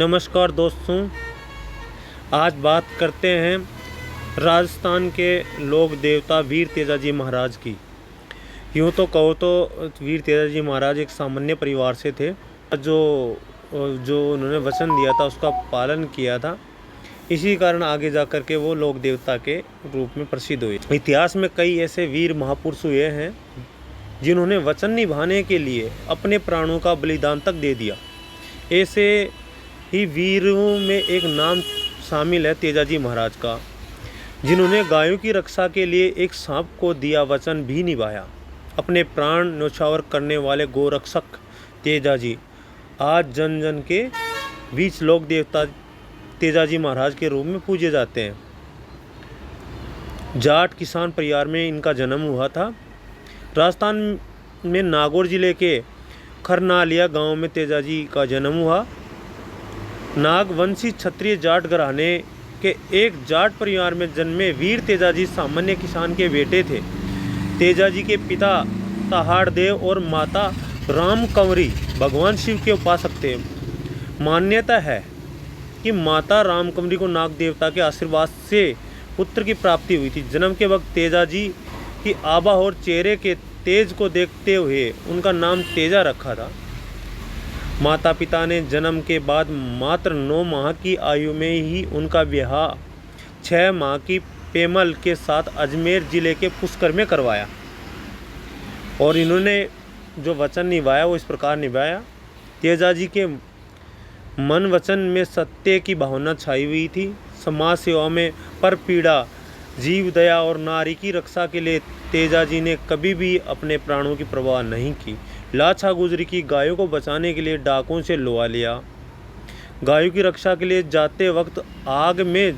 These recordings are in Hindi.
नमस्कार दोस्तों, आज बात करते हैं राजस्थान के लोक देवता वीर तेजाजी महाराज की। यूँ तो कहो तो वीर तेजाजी महाराज एक सामान्य परिवार से थे। जो उन्होंने वचन दिया था उसका पालन किया था, इसी कारण आगे जा कर के वो लोक देवता के रूप में प्रसिद्ध हुए। इतिहास में कई ऐसे वीर महापुरुष हुए हैं जिन्होंने वचन निभाने के लिए अपने प्राणों का बलिदान तक दे दिया। ऐसे ही वीरों में एक नाम शामिल है तेजाजी महाराज का, जिन्होंने गायों की रक्षा के लिए एक सांप को दिया वचन भी निभाया। अपने प्राण न्यौछावर करने वाले गोरक्षक तेजाजी आज जन जन के बीच लोक देवता तेजाजी महाराज के रूप में पूजे जाते हैं। जाट किसान परिवार में इनका जन्म हुआ था। राजस्थान में नागौर जिले के खरनालिया गांव में तेजाजी का जन्म हुआ। नागवंशी क्षत्रिय जाट घराने के एक जाट परिवार में जन्मे वीर तेजाजी सामान्य किसान के बेटे थे। तेजाजी के पिता तहाड़ देव और माता राम कंवरी भगवान शिव के उपासक थे। मान्यता है कि माता राम कंवरी को नाग देवता के आशीर्वाद से पुत्र की प्राप्ति हुई थी। जन्म के वक्त तेजाजी की आभा और चेहरे के तेज को देखते हुए उनका नाम तेजा रखा था। माता पिता ने जन्म के बाद मात्र 9 माह की आयु में ही उनका ब्याह 6 माह की पेमल के साथ अजमेर जिले के पुष्कर में करवाया। और इन्होंने जो वचन निभाया वो इस प्रकार निभाया। तेजाजी के मन वचन में सत्य की भावना छाई हुई थी। समाज सेवा में परपीड़ा, जीव दया और नारी की रक्षा के लिए तेजाजी ने कभी भी अपने प्राणों की परवाह नहीं की। लाछा गुजरी की गायों को बचाने के लिए डाकों से लुआ लिया। गायों की रक्षा के लिए जाते वक्त आग में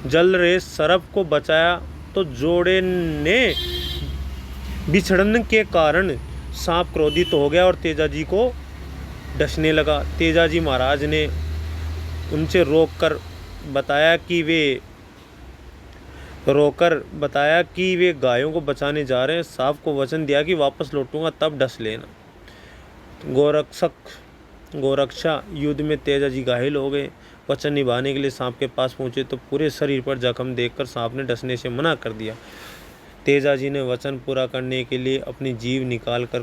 जल रहे सर्प को बचाया तो जोड़े ने बिछड़ने के कारण सांप क्रोधित हो गया और तेजाजी को डसने लगा। तेजाजी महाराज ने उनसे रोककर बताया कि वे गायों को बचाने जा रहे हैं। सांप को वचन दिया कि वापस लौटूंगा तब डस लेना। गोरक्षा युद्ध में तेजाजी घायल हो गए। वचन निभाने के लिए सांप के पास पहुंचे तो पूरे शरीर पर जख्म देखकर सांप ने डसने से मना कर दिया। तेजाजी ने वचन पूरा करने के लिए अपनी जीभ निकाल कर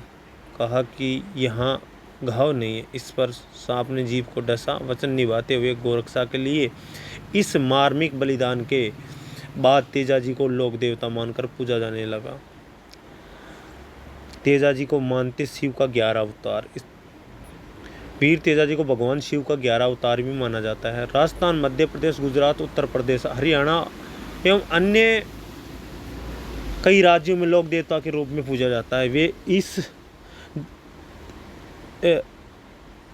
कहा कि यहाँ घाव नहीं है। इस पर सांप ने जीभ को डसा। वचन निभाते हुए गोरक्षा के लिए इस मार्मिक बलिदान के बाद तेजाजी को लोक देवता मानकर पूजा जाने लगा। तेजाजी को मानते शिव का 11 अवतार। वीर तेजाजी को भगवान शिव का 11 अवतार भी माना जाता है। राजस्थान, मध्य प्रदेश, गुजरात, उत्तर प्रदेश, हरियाणा एवं अन्य कई राज्यों में लोक देवता के रूप में पूजा जाता है। वे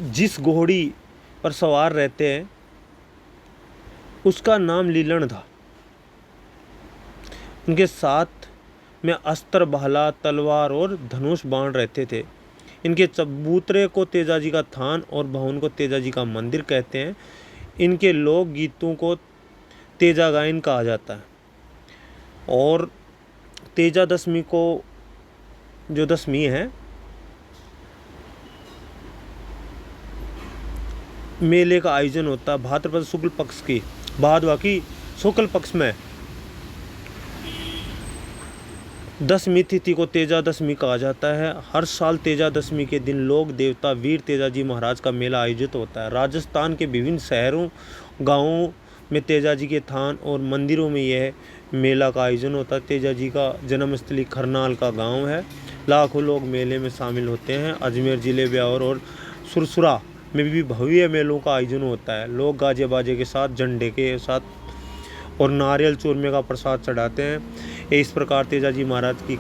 जिस घोड़ी पर सवार रहते हैं उसका नाम लीलन था। उनके साथ में अस्त्र, भाला, तलवार और धनुष बाण रहते थे। इनके चबूतरे को तेजाजी का थान और भवन को तेजाजी का मंदिर कहते हैं। इनके लोक गीतों को तेजा गायन कहा जाता है। और तेजा दशमी को जो दशमी है मेले का आयोजन होता है भाद्रपद शुक्ल पक्ष की भादवा की शुक्ल पक्ष में। दशमी तिथि को तेजा दशमी कहा जाता है। हर साल तेजा दशमी के दिन लोक देवता वीर तेजाजी महाराज का मेला आयोजित होता है। राजस्थान के विभिन्न शहरों, गांवों में तेजाजी के थान और मंदिरों में यह मेला का आयोजन होता है। तेजाजी का जन्मस्थली खरनाल का गांव है। लाखों लोग मेले में शामिल होते हैं। अजमेर जिले ब्यावर और सुरसुरा में भी भव्य मेलों का आयोजन होता है। लोग गाजे बाजे के साथ, झंडे के साथ और नारियल चूरमे का प्रसाद चढ़ाते हैं। इस प्रकार तेजाजी महाराज की